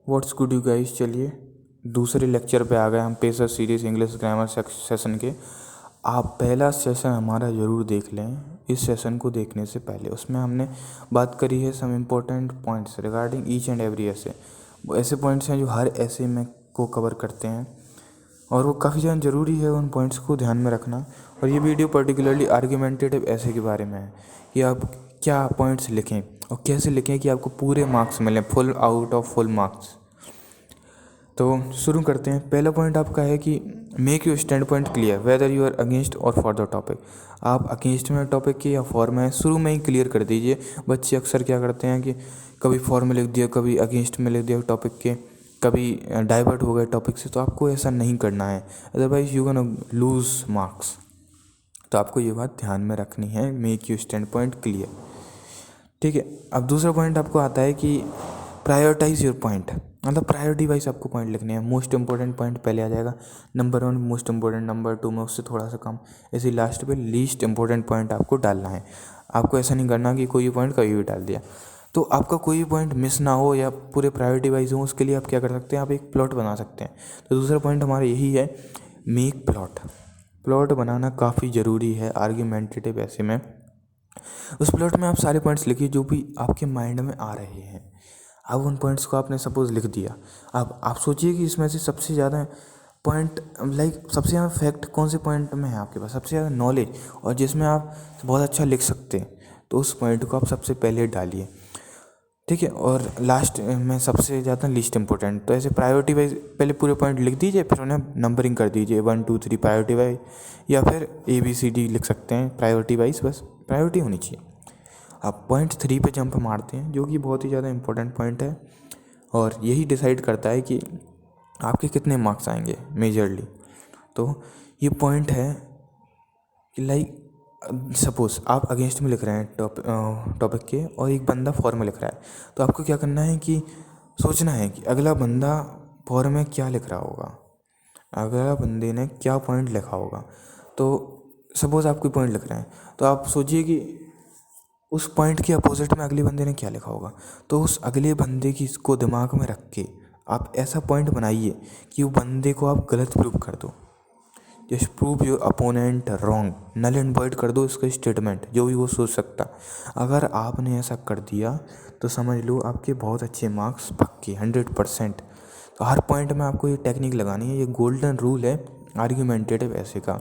What's good you guys. चलिए दूसरे lecture पे आ गए हम pressure series English grammar session के। आप पहला सेशन हमारा ज़रूर देख लें इस सेशन को देखने से पहले। उसमें हमने बात करी है some important points regarding each and every ऐसे। वो ऐसे पॉइंट्स हैं जो हर ऐसे में को कवर करते हैं और वो काफ़ी ज़्यादा ज़रूरी है उन पॉइंट्स को ध्यान में रखना। और ये वीडियो पर्टिकुलरली आर्ग्यूमेंटेटिव ऐसे के बारे में है कि आप क्या पॉइंट्स लिखें और कैसे लिखें कि आपको पूरे मार्क्स मिलें, full out of full marks. तो शुरू करते हैं। पहला पॉइंट आपका है कि make your stand point clear whether you are against और फॉर द टॉपिक। आप अगेंस्ट में टॉपिक के या फॉर में शुरू में ही क्लियर कर दीजिए। बच्चे अक्सर क्या करते हैं कि कभी फॉर में लिख दिया, कभी अगेंस्ट में लिख दिया टॉपिक के, कभी डाइवर्ट हो गए टॉपिक से। तो आपको ऐसा नहीं करना है, otherwise you can lose marks. तो आपको ये बात ध्यान में रखनी है, make you stand point clear. ठीक है। अब दूसरा पॉइंट आपको आता है कि प्रायोरिटाइज योर पॉइंट, मतलब प्रायोरिटी वाइज आपको पॉइंट लिखने हैं। मोस्ट इंपॉर्टेंट पॉइंट पहले आ जाएगा, नंबर 1 मोस्ट इंपॉर्टेंट, नंबर 2 में उससे थोड़ा सा कम, ऐसे लास्ट पे लीस्ट इंपॉर्टेंट पॉइंट आपको डालना है। आपको ऐसा नहीं करना कि कोई पॉइंट कभी भी डाल दिया। तो आपका कोई पॉइंट मिस ना हो या पूरे प्रायोरिटी वाइज हो, उसके लिए आप क्या कर सकते हैं, आप एक प्लॉट बना सकते हैं। तो दूसरा पॉइंट हमारा यही है, मेक प्लॉट। प्लॉट बनाना काफ़ी ज़रूरी है आर्ग्यूमेंटेटिव ऐसे में। उस प्लॉट में आप सारे पॉइंट्स लिखिए जो भी आपके माइंड में आ रहे हैं। अब उन पॉइंट्स को आपने सपोज लिख दिया। अब आप सोचिए कि इसमें से सबसे ज़्यादा पॉइंट, सबसे ज़्यादा फैक्ट कौन से पॉइंट में है आपके पास, सबसे ज़्यादा नॉलेज, और जिसमें आप बहुत अच्छा लिख सकते हैं, तो उस पॉइंट को आप सबसे पहले डालिए। ठीक है। और लास्ट में सबसे ज़्यादा लीस्ट इंपॉर्टेंट। तो ऐसे प्रायोरिटी वाइज पहले पूरे पॉइंट लिख दीजिए, फिर उन्हें नंबरिंग कर दीजिए 1 2 3 प्रायोरिटी वाइज, या फिर ABCD लिख सकते हैं प्रायोरिटी वाइज, बस प्रायोरिटी होनी चाहिए। आप पॉइंट 3 पे जंप मारते हैं, जो कि बहुत ही ज़्यादा इंपॉर्टेंट पॉइंट है और यही डिसाइड करता है कि आपके कितने मार्क्स आएंगे मेजरली। तो ये पॉइंट है कि सपोज आप अगेंस्ट में लिख रहे हैं टॉपिक के और एक बंदा फॉर में लिख रहा है। तो आपको क्या करना है कि सोचना है कि अगला बंदा फॉर में क्या लिख रहा होगा, अगला बंदे ने क्या पॉइंट लिखा होगा। तो सपोज आप कोई पॉइंट लिख रहे हैं, तो आप सोचिए कि उस पॉइंट के अपोजिट में अगले बंदे ने क्या लिखा होगा। तो उस अगले बंदे की को दिमाग में रख के आप ऐसा पॉइंट बनाइए कि वो बंदे को आप गलत प्रूव कर दो। Just prove your opponent wrong, null and void कर दो इसका स्टेटमेंट, जो भी वो सोच सकता। अगर आपने ऐसा कर दिया तो समझ लो आपके बहुत अच्छे मार्क्स पक्के 100%। तो हर पॉइंट में आपको ये टेक्निक लगानी है, ये गोल्डन रूल है आर्ग्यूमेंटेटिव ऐसे का,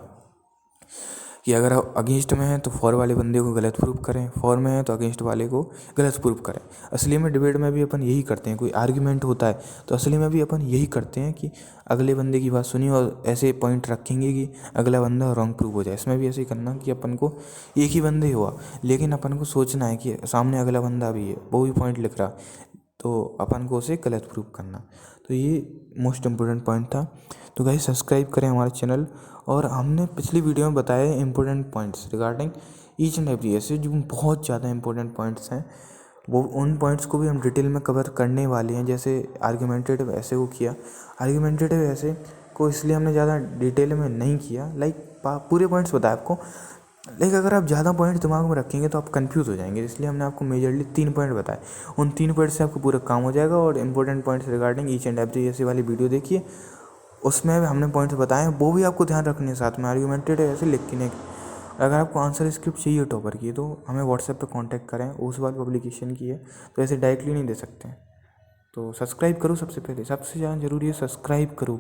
कि अगर आप अगेंस्ट में हैं तो फॉर वाले बंदे को गलत प्रूफ करें, फॉर में हैं तो अगेंस्ट वाले को गलत प्रूफ करें। असली में डिबेट में भी अपन यही करते हैं, कोई आर्ग्यूमेंट होता है तो असली में भी अपन यही करते हैं कि अगले बंदे की बात सुनिए और ऐसे पॉइंट रखेंगे कि अगला बंदा रॉन्ग प्रूव हो जाए। इसमें भी ऐसे ही करना कि अपन को एक ही बंदे हुआ, लेकिन अपन को सोचना है कि सामने अगला बंदा भी है, वो भी पॉइंट लिख रहा, तो अपन को उसे गलत प्रूफ करना। तो ये मोस्ट इम्पोर्टेंट पॉइंट था। तो गाइस सब्सक्राइब करें हमारे चैनल। और हमने पिछली वीडियो में बताए important points regarding each and every ऐसे, जो बहुत ज़्यादा इंपॉर्टेंट पॉइंट्स हैं, वो उन पॉइंट्स को भी हम डिटेल में कवर करने वाले हैं। जैसे आर्ग्यूमेंटेटिव ऐसे को किया, आर्ग्यूमेंटेटिव ऐसे को इसलिए हमने ज़्यादा डिटेल में नहीं किया, पूरे पॉइंट्स बताए आपको। अगर आप ज़्यादा पॉइंट दिमाग में रखेंगे तो आप कंफ्यूज हो जाएंगे, इसलिए हमने आपको मेजरली 3 पॉइंट बताए। उन 3 पॉइंट से आपको पूरा काम हो जाएगा। और important points regarding each and every ऐसे वाली वीडियो देखिए, उसमें हमने पॉइंट्स बताए हैं, वो भी आपको ध्यान रखने हैं। साथ में आर्ग्यूमेंटेड ऐसे लिख के नहीं। अगर आपको आंसर स्क्रिप्ट चाहिए टॉपर की, तो हमें व्हाट्सएप पे कांटेक्ट करें, उस वाले पब्लिकेशन की है, तो ऐसे डायरेक्टली नहीं दे सकते हैं। तो सब्सक्राइब करो, सबसे पहले सबसे ज़्यादा ज़रूरी है सब्सक्राइब करो।